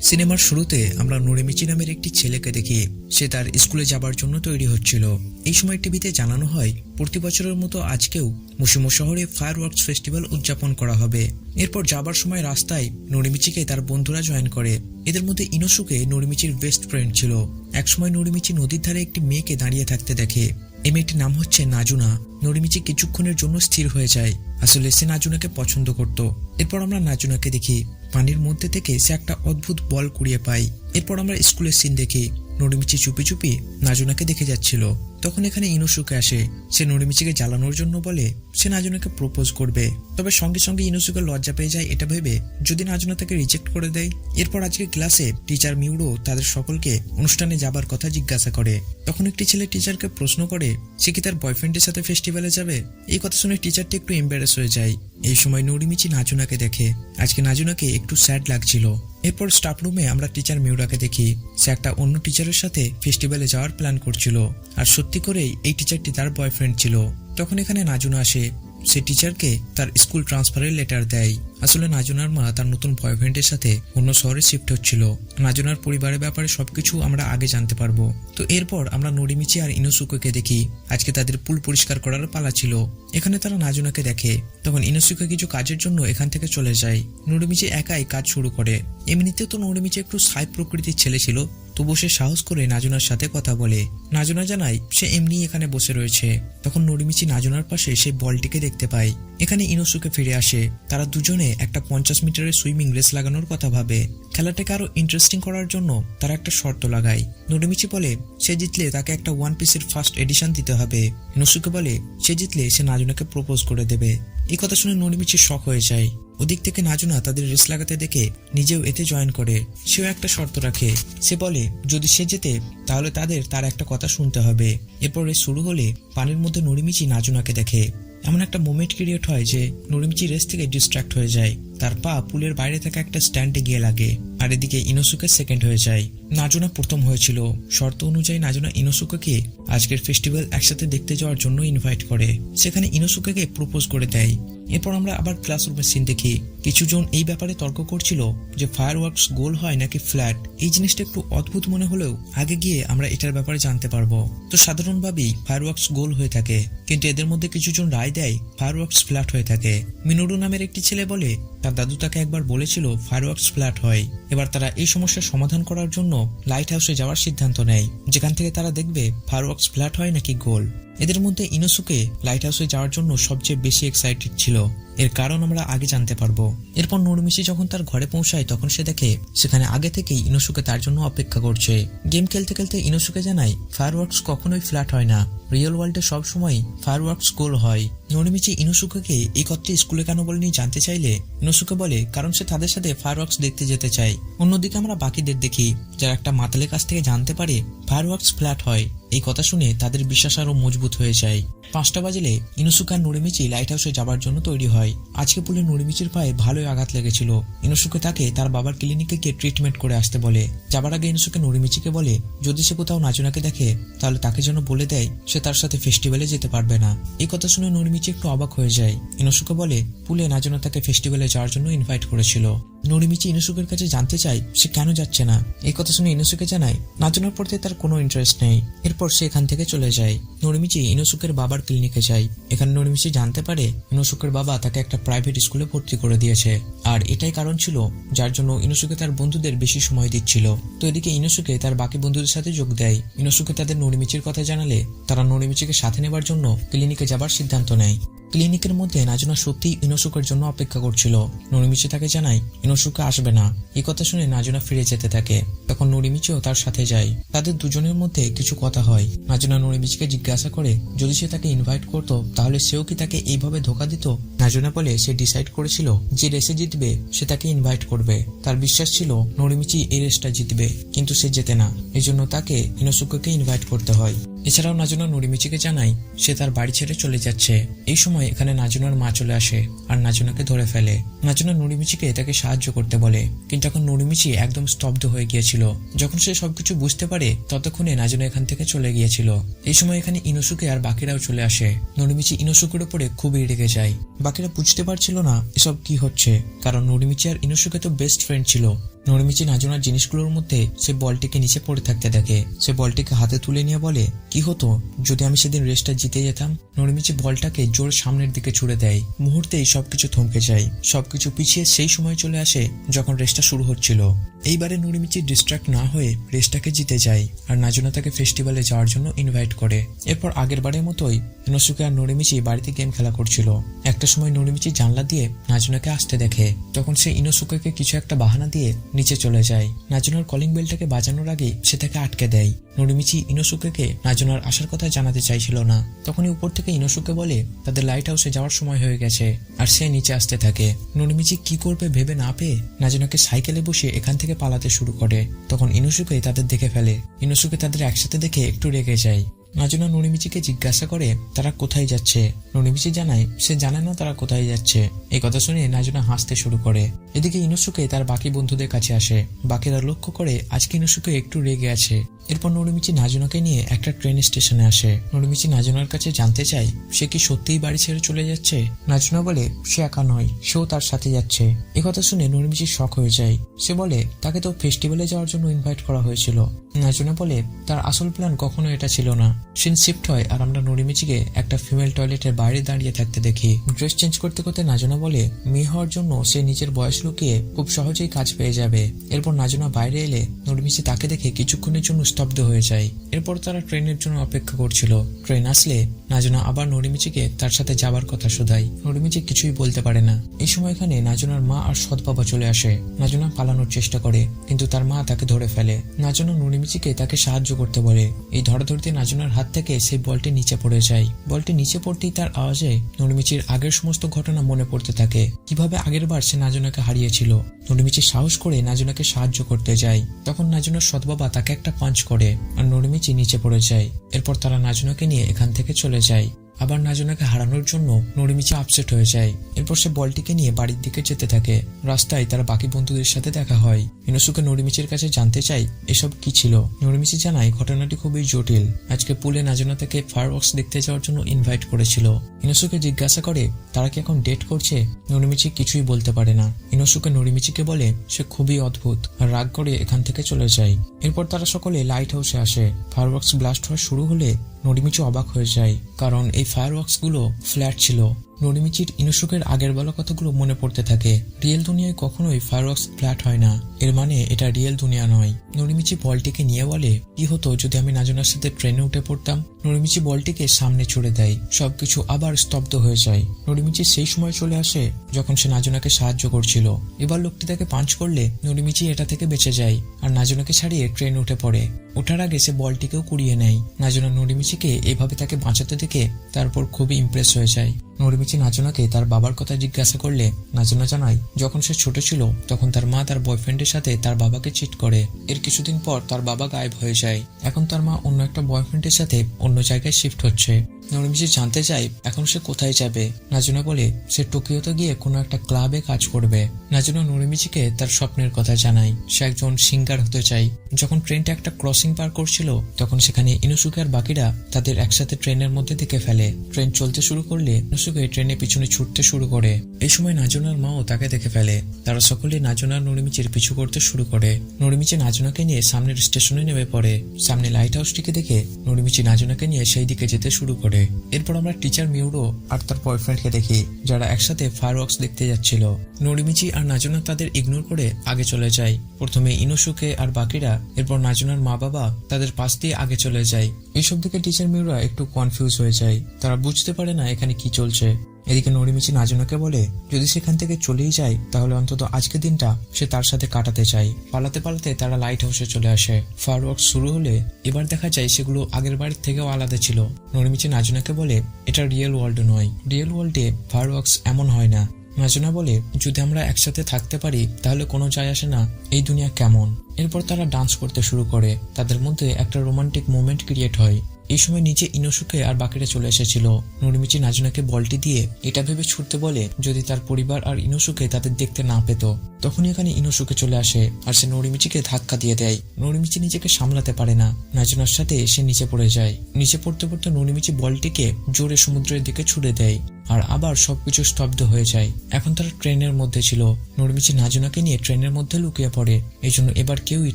সিনেমার শুরুতে আমরা নোরিমিচি নামের একটি ছেলেকে দেখি। সে তার স্কুলে যাবার জন্য তৈরি হচ্ছিল। এই সময় টিভিতে জানানো হয় প্রতি বছরের মতো আজকেও মুশিমো শহরে ফায়ারওয়ার্কস ফেস্টিভ্যাল উদযাপন করা হবে। এরপর যাবার সময় রাস্তায় নোরিমিচিকে তার বন্ধুরা জয়েন করে। এদের মধ্যে ইনোসুকে নোরিমিচির বেস্ট ফ্রেন্ড ছিল। একসময় নোরিমিচি নদীর ধারে একটি মেয়েকে দাঁড়িয়ে থাকতে দেখে। এই মেয়েটির নাম হচ্ছে নাজুনা। নোরিমিচি কিছুক্ষণের জন্য স্থির হয়ে যায়, আসলে সে নাজুনাকে পছন্দ করত। এরপর আমরা নাজুনাকে দেখি পানির মধ্যে থেকে সে একটা অদ্ভুত বল কুড়িয়ে পায়। এরপর আমরা স্কুলের সিন দেখি নোরিমিচি চুপি চুপি নাজুনাকে দেখে যাচ্ছিল। তখন এখানে ইনোসুকে আসে। সে নোরিমিচিকে জ্বালানোর জন্য বলে সে নাজুনাকে প্রপোজ করবে। তবে সঙ্গে সঙ্গে ইনোসুকে লজ্জা পেয়ে যায় এটা ভেবে যদি নাজুনা তাকে রিজেক্ট করে দেয়। এরপর আজকে ক্লাসে টিচার মিউরো তাদের সকলকে অনুষ্ঠানে যাবার কথা জিজ্ঞাসা করে। তখন একটি ছেলে টিচারকে প্রশ্ন করে সে কি তার বয়ফ্রেন্ডের সাথে ফেস্টিভ্যালে যাবে। এই কথা শুনে টিচারটি একটু এম্বারেস হয়ে যায়। এই সময় নোরিমিচি নাজুনাকে দেখে। আজকে নাজুনাকে একটু স্যাড লাগছিল। এরপর স্টাফ রুমে আমরা টিচার মিউরাকে দেখি। সে একটা অন্য টিচারের সাথে ফেস্টিভ্যালে যাওয়ার প্ল্যান করছিল, আর সত্যি করেই এই টিচারটি তার বয়ফ্রেন্ড ছিল। তখন এখানে নাজুনা আসে। সে টিচারকে তার স্কুল ট্রান্সফারের লেটার দেয়। আসলে নাজুনার মা তার নতুন বয়ফ্রেন্ডের সাথে অন্য শহরে শিফট হচ্ছিল। নাজুনার পরিবারের ব্যাপারে সবকিছু আমরা আগে জানতে পারবো। তো এরপর আমরা নোরিমিচি আর ইনোসুকে দেখি। আজকে তাদের পুল পরিষ্কার করার পালা ছিল। এখানে তারা নাজুনাকে দেখে। তখন ইনোসুকে কিছু কাজের জন্য এখান থেকে চলে যায়। নোরিমিচি একাই কাজ শুরু করে। এমনিতে তো নোরিমিচি একটু সাই প্রকৃতির ছেলে ছিল, তবু সে সাহস করে নাজুনার সাথে কথা বলে। নাজুনা জানায় সে এমনি এখানে বসে রয়েছে। তখন নোরিমিচি নাজুনার পাশে সেই বলটিকে দেখতে পায়। এখানে ইনোসুকে ফিরে আসে। তারা দুজনে একটা 50 মিটারের সুইমিং রেস লাগানোর কথা ভাবে। খেলাটাকে আরো ইন্টারেস্টিং করার জন্য তারা একটা শর্ত লাগায়। নোরিমিচি বলে সে জিতলে তাকে একটা ওয়ান পিসের ফার্স্ট এডিশন দিতে হবে। ইনোসুকে বলে সে জিতলে সে নাজুনাকে প্রপোজ করে দেবে। এই কথা শুনে নোরিমিচি শক হয়ে যায়। ওদিক থেকে নাজুনা তাদের রেস লাগাতে দেখে নিজেও এতে জয়েন করে। সেও একটা শর্ত রাখে। সে বলে যদি সে জেতে তাহলে তার একটা কথা শুনতে হবে। এরপর রেস শুরু হলে পানির মধ্যে নোরিমিচি নাজুনাকে দেখে। এমন একটা মোমেন্ট ক্রিয়েট হয় যে নোরিমিচি রেস থেকে ডিস্ট্রাক্ট হয়ে যায়। তার পা পুলের বাইরে থাকা একটা স্ট্যান্ডে গিয়ে লাগে, আর এদিকে ইনোসুকে সেকেন্ড হয়ে যায়। নাজুনা প্রথম হয়েছিল। শর্ত অনুযায়ী নাজুনা ইনোসুকে আজকের ফেস্টিভ্যাল একসাথে দেখতে যাওয়ার জন্য ইনভাইট করে। সেখানে ইনোসুকে প্রপোজ করে দেয়। এরপর আমরা আবার ক্লাসরুমের সিন দেখি। কিছুজন এই ব্যাপারে তর্ক করছিল যে ফায়ারওয়ার্কস গোল হয় নাকি ফ্ল্যাট। এই জিনিসটা একটু অদ্ভুত মনে হলেও আগে গিয়ে আমরা এটার ব্যাপারে জানতে পারবো। তো সাধারণভাবেই ফায়ারওয়ার্কস গোল হয়ে থাকে, কিন্তু এদের মধ্যে কিছুজন রায় দেয় ফায়ারওয়ার্কস ফ্ল্যাট হয়ে থাকে। মিনোরু নামের একটি ছেলে বলে তার দাদু তাকে একবার বলেছিল ফায়ারওয়ার্কস ফ্ল্যাট হয়। এবার তারা এই সমস্যার সমাধান করার জন্য লাইট হাউসে যাওয়ার সিদ্ধান্ত নেয়, যেখান থেকে তারা দেখবে ফায়ারওয়ার্কস ফ্ল্যাট হয় নাকি গোল। এদের মধ্যে ইনোসুকে লাইট হাউসে যাওয়ার জন্য সবচেয়ে বেশি এক্সাইটেড ছিল। এর কারণ আমরা আগে জানতে পারবো। এরপর নোরিমিচি যখন তার ঘরে পৌঁছায় তখন সে দেখে সেখানে আগে থেকেই ইনোসুকে তার জন্য অপেক্ষা করছে। গেম খেলতে খেলতে ইনোসুকে জানায় ফায়ারওয়ার্কস কখনোই ফ্ল্যাট হয় না, রিয়েল ওয়ার্ল্ডে সবসময় ফায়ারওয়ার্কস গোল হয়। নোরিমিচি ইনোসুকে এই কথাটি স্কুলে কেন বলেনি জানতে চাইলে ইনোসুকে বলে কারণ সে তাদের সাথে ফায়ারওয়ার্কস দেখতে যেতে চায়। অন্যদিকে আমরা বাকিদের দেখি যারা একটা মাতালের কাছ থেকে জানতে পারে ফায়ারওয়ার্কস ফ্ল্যাট হয়। এই কথা শুনে তাদের বিশ্বাস আরো মজবুত হয়ে যায়। 5টা বাজলে ইনোসুকে আর নোরিমিচি লাইট হাউসে যাবার জন্য তৈরি হয়। আজকে পুলে নোরিমিচির পায়ে ভালোই আঘাত লেগেছিল। ইনোসুকে তাকে তার বাবার ক্লিনিকে গিয়ে ট্রিটমেন্ট করে আসতে বলে। যাবার আগে ইনোসুকে নোরিমিচিকে বলে যদি সে কোথাও নাজুনাকে দেখে তাহলে তাকে যেন বলে দেয় সে তার সাথে ফেস্টিভ্যালে যেতে পারবে না। এই কথা শুনে নোরিমিচি একটু অবাক হয়ে যায়। ইনোসুকে বলে পুলে নাজুনা তাকে ফেস্টিভ্যালে যাওয়ার জন্য ইনভাইট করেছিল। নোরিমিচি ইনোসুকের কাছে জানতে চায় সে কেন যাচ্ছে না। এই কথা শুনে ইনোসুকে জানায় নাজুনার প্রতি তার কোনো ইন্টারেস্ট নেই। এরপর সে এখান থেকে চলে যায়। নোরিমিচি ইনোসুকের বাবার ক্লিনিকে যায়। এখানে নোরিমিচি জানতে পারে ইনোসুকের বাবা তাকে একটা প্রাইভেট স্কুলে ভর্তি করে দিয়েছে, আর এটাই কারণ ছিল যার জন্য ইনোসুকে তার বন্ধুদের বেশি সময় দিচ্ছিল। তো এদিকে ইনোসুকে তার বাকি বন্ধুদের সাথে যোগ দেয়। ইনোসুকে তাদের নোরিমিচির কথা জানালে তারা নোরিমিচিকে সাথে নেবার জন্য ক্লিনিকে যাবার সিদ্ধান্ত নেয়। ক্লিনিকের মধ্যে নাজুনা সত্যিই ইনোসুকের জন্য অপেক্ষা করছিল। নোরিমিচি তাকে জানায় ইনোসুকে আসবে না। এই কথা শুনে নাজুনা ফিরে যেতে থাকে। তখন নোরিমিচিও তার সাথে যায়। তাদের দুজনের মধ্যে কিছু কথা হয়। নাজুনা নোরিমিচিকে জিজ্ঞাসা করে যদি সে তাকে ইনভাইট করতো তাহলে সেও কি তাকে এইভাবে ধোকা দিত। নাজুনা বলে সে ডিসাইড করেছিল যে রেসে জিতবে সে তাকে ইনভাইট করবে। তার বিশ্বাস ছিল নোরিমিচি এই রেসটা জিতবে, কিন্তু সে জেতে না। এজন্য তাকে ইনোসুকে ইনভাইট করতে হয়। এছাড়াও নাজুনা নোরিমিচিকে জানায় সে তার বাড়ি ছেড়ে চলে যাচ্ছে। এই সময় এখানে নাজুনার মা চলে আসে আর নাজুনাকে ধরে ফেলে। নাজুনা নোরিমিচিকে তাকে সাহায্য করতে বলে, কিন্তু এখন নোরিমিচি একদম স্তব্ধ হয়ে গিয়েছিল। যখন সে সবকিছু বুঝতে পারে ততক্ষণে নাজুনা এখান থেকে চলে গিয়েছিল। এই সময় এখানে ইনোসুকে আর বাকিরাও চলে আসে। নোরিমিচি ইনোসুকের উপরে খুবই রেগে যায়। বাকিরা বুঝতে পারছিল না এসব কি হচ্ছে, কারণ নোরিমিচি আর ইনোসুকে তো বেস্ট ফ্রেন্ড ছিল। নরিমিচি নাজুনার জিনিসগুলোর মধ্যে সে বলটিকে নিচে পড়ে থাকতে দেখে। সে বলটিকে হাতে তুলে নিয়ে বলে, কি হতো যদি আমি সেদিন রেসটা জিতে যেতাম। নরিমিচি বলটাকে জোর সামনের দিকে ছুড়ে দেয়। মুহূর্তেই সবকিছু থমকে যায়। সবকিছু পিছিয়ে সেই সময় চলে আসে যখন রেসটা শুরু হচ্ছিল। এইবারে নরিমিচি ডিস্ট্রাক্ট না হয়ে রেসটাকে জিতে যায় আর নাজুনা তাকে ফেস্টিভ্যালে যাওয়ার জন্য ইনভাইট করে। এরপর আগের বারের মতোই ইনোসুকে আর নরিমিচি বাড়িতে গেম খেলা করছিল। একটা সময় নরিমিচি জানলা দিয়ে নাজুনাকে আসতে দেখে। তখন সে ইনোসুকেকে কিছু একটা বাহানা দিয়ে নিচে চলে যায়। নাজুনার কলিং বেলটাকে বাজানোর আগে সে তাকে আটকে দেয়। নরিমিচি ইনোসুকেকে নাজুনার আসার কথা জানাতে চাইছিল না। তখনই উপর থেকে ইনোসুকে বলে তাদের লাইট হাউসে যাওয়ার সময় হয়ে গেছে আর সে নিচে আসতে থাকে। নরিমিচি কি করবে ভেবে না পেয়ে নাজুনাকে সাইকেলে বসে এখান থেকে পালাতে শুরু করে। তখন ইনোসুকে তাদের দেখে ফেলে। ইনোসুকে তাদের একসাথে দেখে একটু রেগে যায়। নাজুনা নরিমিচিকে জিজ্ঞাসা করে তারা কোথায় যাচ্ছে। নরিমিচি জানায় সে জানে না তারা কোথায় যাচ্ছে। এই কথা শুনে নাজুনা হাসতে শুরু করে। এদিকে ইনোসুকে তার বাকি বন্ধুদের কাছে আসে। বাকিরা লক্ষ্য করে আজকে ইনোসুকে একটু রেগে আছে। এরপর নরিমিচি নাজুনাকে নিয়ে একটা ট্রেন স্টেশনে আসে। নরিমিচি নাজুনার কাছে জানতে চায় সে কি সত্যিই বাড়ি ছেড়ে চলে যাচ্ছে। নাজুনা বলে সে একা নয়, সেও তার সাথে যাচ্ছে। একথা শুনে নরিমিচি শক হয়ে যায়। সে বলে তাকে তো ফেস্টিভ্যালে যাওয়ার জন্য ইনভাইট করা হয়েছিল। নাজুনা বলে তার আসল প্ল্যান কখনো এটা ছিল না। সিন শিফট হয় আর আমরা নরিমিচিকে একটা ফিমেল টয়লেটের বাইরে দাঁড়িয়ে থাকতে দেখি। ড্রেস চেঞ্জ করতে করতে নাজুনা বলে মেয়ে হওয়ার জন্য সে নিজের বয়স লুকিয়ে খুব সহজেই কাজ পেয়ে যাবে। এরপর নাজুনা বাইরে এলে নরিমিচি তাকে দেখে কিছুক্ষণের জন্য স্তব্ধ হয়ে যায়। এরপর তারা ট্রেনের জন্য অপেক্ষা করছিল। ট্রেন আসলে নাজুনা আবার নরিমিচিকে তার সাথে যাবার কথা শোধায়। নরিমিচি কিছুই বলতে পারে না। এই সময় এখানে নাজুনার মা আর সৎ বাবা চলে আসে। নাজুনা পালানোর চেষ্টা করে কিন্তু তার মা তাকে ধরে ফেলে। নাজুনা নরিমিচিকে তাকে সাহায্য করতে বলে। এই ধরাধরিতে নাজুনার হাত থেকে সেই বলটি নিচে পড়ে যায়। বলটি নিচে পড়তেই তার আওয়াজে নরিমিচির আগের সমস্ত ঘটনা মনে পড়তে থাকে। কিভাবে আগের বার সে নাজুনাকে হারিয়েছিল। নরিমিচি সাহস করে নাজুনাকে সাহায্য করতে যায়। তখন নাজুনার সৎ বাবা তাকে একটা পাঞ্চ করে আর নরিমিচি নিচে পড়ে যায়। এরপর তারা নাজুনাকে নিয়ে এখান থেকে চলে যায়। আবার নাজুনাকে হারানোর জন্য নরিমিচি আপসেট হয়ে যায়। এরপর সে বলটিকে নিয়ে বাড়ির দিকে যেতে থাকে। রাস্তায় তার বাকি বন্ধুদের সাথে দেখা হয়। ইনোসুকে নরিমিচির কাছে জানতে চাই এসব কি ছিল। নরিমিচি জানায় ঘটনাটি খুবই জটিল। আজকে পুলে নাজুনা তাকে ফায়ারওয়ার্কস দেখতে যাওয়ার জন্য ইনভাইট করেছিল। ইনোসুকে জিজ্ঞাসা করে তারা কি এখন ডেট করছে। নরিমিচি কিছুই বলতে পারে না। ইনোসুকে নরিমিচিকে বলে সে খুবই অদ্ভুত আর রাগ করে এখান থেকে চলে যায়। এরপর তারা সকলে লাইট হাউসে আসে। ফায়ারওয়ার্কস ব্লাস্ট হওয়া শুরু হলে নরিমিচি অবাক হয়ে যায়, কারণ এই ফায়ারওয়ার্কস গুলো ফ্ল্যাট ছিল। নরিমিচির ইনোসুকের আগের বলা কথাগুলো মনে পড়তে থাকে। রিয়েল দুনিয়ায় কখনোই ফায়ারওয়ার্কস ফ্ল্যাট হয় না, এর মানে এটা রিয়েল দুনিয়া নয়। নরিমিচি বলটিকে নিয়ে বলে কি হতো যদি আমি নাজুনার সাথে ট্রেনে উঠে পড়তাম। নরিমিচি বলটিকে সামনে ছুড়ে দেয়। সবকিছু আবার স্তব্ধ হয়ে যায়। নরিমিচি সেই সময় চলে আসে যখন সে নাজুনাকে সাহায্য করছিল। এবার লোকটি তাকে পাঞ্চ করলে নরিমিচি এটা থেকে বেঁচে যায় আর নাজুনাকে ছাড়িয়ে ট্রেন উঠে পড়ে। ওঠার আগে সে বলটিকেও কুড়িয়ে নেয়। নাজুনা নরিমিচিকে এভাবে তাকে বাঁচাতে দেখে তারপর খুবই ইমপ্রেস হয়ে যায়। নরিমিচি নাজুনাকে তার বাবার কথা জিজ্ঞাসা করলে নাজুনা জানায় যখন সে ছোট ছিল তখন তার মা তার বয়ফ্রেন্ডের সাথে তার বাবাকে চিট করে। এর কিছুদিন পর তার বাবা গায়েব হয়ে যায়। এখন তার মা অন্য একটা বয়ফ্রেন্ডের সাথে অন্য জায়গায় শিফট হচ্ছে। নরিমিচি জানতে চায় এখন সে কোথায় যাবে। নাজুনা বলে সে টোকিওতে গিয়ে কোনো একটা ক্লাবে কাজ করবে। নাজুনা নরিমিচিকে তার স্বপ্নের কথা জানায়। সে একজন সিঙ্গার হতে চায়। যখন ট্রেনটা একটা ক্রসিং পার করছিল তখন সেখানে ইনোসুকে আর বাকিরা তাদের একসাথে ট্রেনের মধ্যে দেখে ফেলে। ট্রেন চলতে শুরু করলে ইনোসুকে ট্রেনের পিছনে ছুটতে শুরু করে। এই সময় নাজুনার মাও তাকে দেখে ফেলে। তারা সকলে নাজুনা নরিমিচির পিছু করতে শুরু করে। নরিমিচি নাজুনাকে নিয়ে সামনের স্টেশনে নেমে পড়ে। সামনে লাইট হাউসটিকে দেখে নরিমিচি নাজুনাকে নিয়ে সেই দিকে যেতে শুরু করে। এরপর আমরা টিচার মিউরো আর তার বয়ফ্রেন্ডকে দেখি, যারা একসাথে ফায়ারওয়ার্কস দেখতে যাচ্ছিল। নরিমিচি আর নাজুনা তাদের ইগনোর করে আগে চলে যায়। প্রথমে ইনোসুকে আর বাকিরা, এরপর নাজুনার মা বাবা তাদের পাশ দিয়ে আগে চলে যায়। এইসব দিকে টিচার মিউরা একটু কনফিউজ হয়ে যায়। তারা বুঝতে পারে না এখানে কি চলছে। এদিকে নরিমিচি নাজুনাকে বলে যদি সেখান থেকে চলেই যায় তাহলে অন্তত আজকের দিনটা সে তার সাথে কাটাতে চায়। পালাতে পালাতে তারা লাইট হাউসে চলে আসে। ফায়ারওয়ার্কস শুরু হলে এবার দেখা যায় সেগুলো আগের বাড়ির থেকেও আলাদা ছিল। নরিমিচি নাজুনাকে বলে এটা রিয়েল ওয়ার্ল্ড নয়, রিয়েল ওয়ার্ল্ডে ফায়ারওয়ার্কস এমন হয় না। নাজুনা বলে যদি আমরা একসাথে থাকতে পারি তাহলে কোনো যায় আসে না এই দুনিয়া কেমন। এরপর তারা ডান্স করতে শুরু করে। তাদের মধ্যে একটা রোমান্টিক মোমেন্ট ক্রিয়েট হয়। এই সময় নিচে ইনোসুকে আর বাকিরা চলে এসেছিল। নরিমিচি নাজুনাকে বলটি দিয়ে এটা ভেবে ছুটতে বলে যদি তার পরিবার আর ইনোসুকে তাদের দেখতে না পেত। তখনই এখানে ইনোসুকে চলে আসে আর সে নরিমিচিকে ধাক্কা দিয়ে দেয়। নরিমিচি নিজেকে সামলাতে পারে না, নাজুনার সাথে সে নিচে পড়ে যায়। নিচে পড়তে পড়তে নরিমিচি বলটিকে জোরে সমুদ্রের দিকে ছুড়ে দেয় আর আবার সবকিছু স্তব্ধ হয়ে যায়। এখন তারা ট্রেনের মধ্যে ছিল। নরিমিচি নাজুনাকে নিয়ে ট্রেনের মধ্যে লুকিয়ে পড়ে, এই জন্য এবার কেউই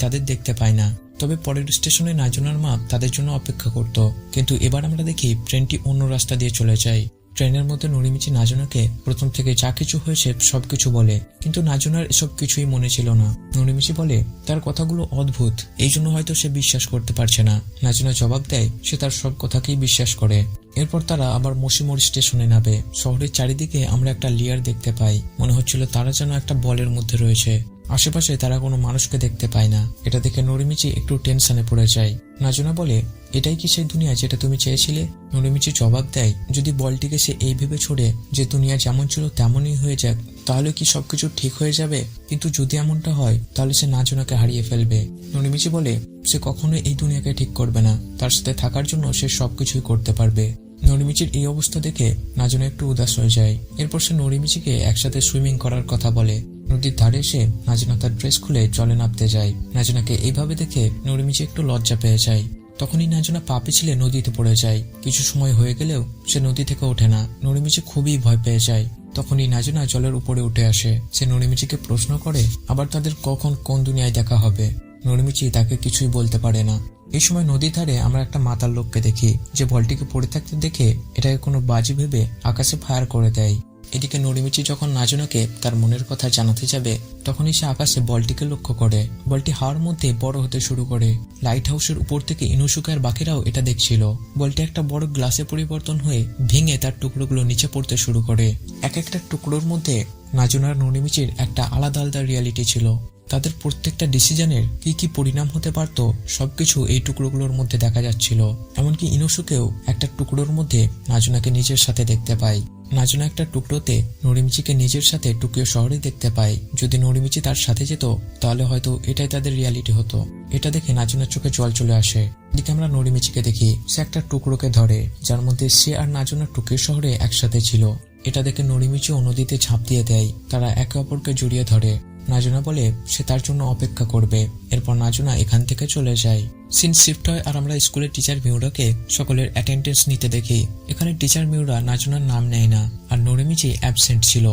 তাদের দেখতে পায় না। তবে পরের স্টেশনে নাজুনার মা তাদের জন্য অপেক্ষা করত, কিন্তু এবার আমরা দেখি ট্রেনটি অন্য রাস্তা দিয়ে চলে যায়। ট্রেনের মধ্যে নরিমিচি নাজুনাকে প্রথম থেকে যা কিছু হয়েছে সবকিছু বলে, কিন্তু নাজুনার এসব কিছুই মনে ছিল না। নরিমিচি বলে তার কথাগুলো অদ্ভুত, এই জন্য হয়তো সে বিশ্বাস করতে পারছে না। নাজুনা জবাব দেয় সে তার সব কথাকেই বিশ্বাস করে। এরপর তারা আবার মোশিমোরি স্টেশনে নামে। শহরের চারিদিকে আমরা একটা লেয়ার দেখতে পাই, মনে হচ্ছিল তারা যেন একটা বলের মধ্যে রয়েছে। আশেপাশে তারা কোনো মানুষকে দেখতে পায় না। এটা দেখে নরিমিচি একটু টেনশনে পড়ে যায়। নাজুনা বলে এটাই কি সেই দুনিয়া যেটা তুমি চেয়েছিলে? নরিমিচি জবাব দেয় যদি বলটিকে সে এই ভেবে ছোড়ে যে দুনিয়া যেমন ছিল তেমনই হয়ে যাক, তাহলে কি সবকিছু ঠিক হয়ে যাবে? কিন্তু যদি এমনটা হয় তাহলে সে নাজুনাকে হারিয়ে ফেলবে। নরিমিচি বলে সে কখনোই এই দুনিয়াকে ঠিক করবে না, তার সাথে থাকার জন্য সে সবকিছুই করতে পারবে। নরিমিচির এই অবস্থা দেখে নাজুনা একটু উদাস হয়ে যায়। এরপর সে নরিমিচিকে একসাথে সুইমিং করার কথা বলে। নদীর ধারে এসে নাজুনা তার ড্রেস খুলে জলে নামতে যায়। নাজুনাকে এইভাবে দেখে নরিমিচি একটু লজ্জা পেয়ে যায়। তখনই নাজুনা পা পিছলে নদীতে পড়ে যায়। কিছু সময় হয়ে গেলেও সে নদী থেকে ওঠে না। নরিমিচি খুবই ভয় পেয়ে যায়। তখনই নাজুনা জলের উপরে উঠে আসে। সে নরিমিচিকে প্রশ্ন করে আবার তাদের কখন কোন দুনিয়ায় দেখা হবে। নরিমিচি তাকে কিছুই বলতে পারে না। এই সময় নদীর ধারে আমরা একটা মাতাল লোককে দেখি, যে বলটিকে পড়ে থাকতে দেখে এটাকে কোনো বাজি ভেবে আকাশে ফায়ার করে দেয়। এদিকে নরিমিচি যখন নাজুনাকে তার মনের কথা জানাতে যাবে, তখনই সে আকাশে বলটিকে লক্ষ্য করে। বলটি হাওয়ার মধ্যে বড় হতে শুরু করে। লাইট হাউসের উপর থেকে ইনোসুকে আর বাকিরাও এটা দেখছিল। বলটি একটা বড় গ্লাসে পরিবর্তন হয়ে ভেঙে তার টুকরোগুলো নিচে পড়তে শুরু করে। এক একটা টুকরোর মধ্যে নাজুনার নরিমিচির একটা আলাদা আলাদা রিয়ালিটি ছিল। তাদের প্রত্যেকটা ডিসিশনের কি কি পরিণাম হতে পারত সবকিছু এই টুকরোগুলোর মধ্যে দেখা যাচ্ছিল। এমনকি ইনোসুকেও একটা টুকরোর মধ্যে নাজুনাকে নিজের সাথে দেখতে পায়। নাজুনা একটা টুকরোতে নরিমিচিকে নিজের সাথে টোকিও শহরে দেখতে পায়। যদি নরিমিচি তার সাথে যেত তাহলে হয়তো এটাই তাদের রিয়ালিটি হতো। এটা দেখে নাজুনার চোখে জল চলে আসে। এদিকে আমরা নরিমিচিকে দেখি সে একটা টুকরোকে ধরে, যার মধ্যে সে আর নাজুনা টোকিও শহরে একসাথে ছিল। এটা দেখে নরিমিচিও নদীতে ঝাঁপ দিয়ে দেয়। তারা একে অপরকে জড়িয়ে ধরে। নাজুনা বলে সে তার জন্য অপেক্ষা করবে। এরপর নাজুনা এখান থেকে চলে যায়। সিন শিফট হয় আর আমরা স্কুলের টিচার মিউরাকে সকলের অ্যাটেন্ডেন্স নিতে দেখি। এখানে টিচার মিউরা নাজুনার নাম নেয় না আর নরিমিচি অ্যাবসেন্ট ছিল।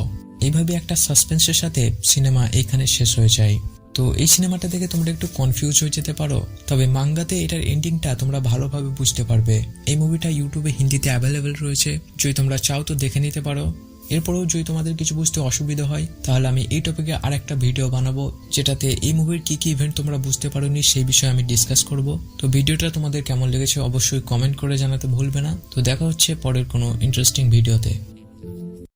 এইভাবে একটা সাসপেন্সের সাথে সিনেমা এইখানে শেষ হয়ে যায়। তো এই সিনেমাটা দেখে তোমরা একটু কনফিউজ হয়ে যেতে পারো, তবে মাঙ্গাতে এটার এন্ডিংটা তোমরা ভালোভাবে বুঝতে পারবে। এই মুভিটা ইউটিউবে হিন্দিতে অ্যাভেলেবেল রয়েছে, যদি তোমরা চাও তো দেখে নিতে পারো। এরপরেও যদি তোমাদের কিছু বুঝতে অসুবিধা হয় তাহলে আমি এই টপিকে আর একটা ভিডিও বানাবো, যেটাতে এই মুভির কি কি ইভেন্ট তোমরা বুঝতে পারোনি সেই বিষয়ে আমি ডিসকাস করব। তো ভিডিওটা তোমাদের কেমন লেগেছে অবশ্যই কমেন্ট করে জানাতে ভুলবে না। তো দেখা হচ্ছে পরের কোনো ইন্টারেস্টিং ভিডিওতে।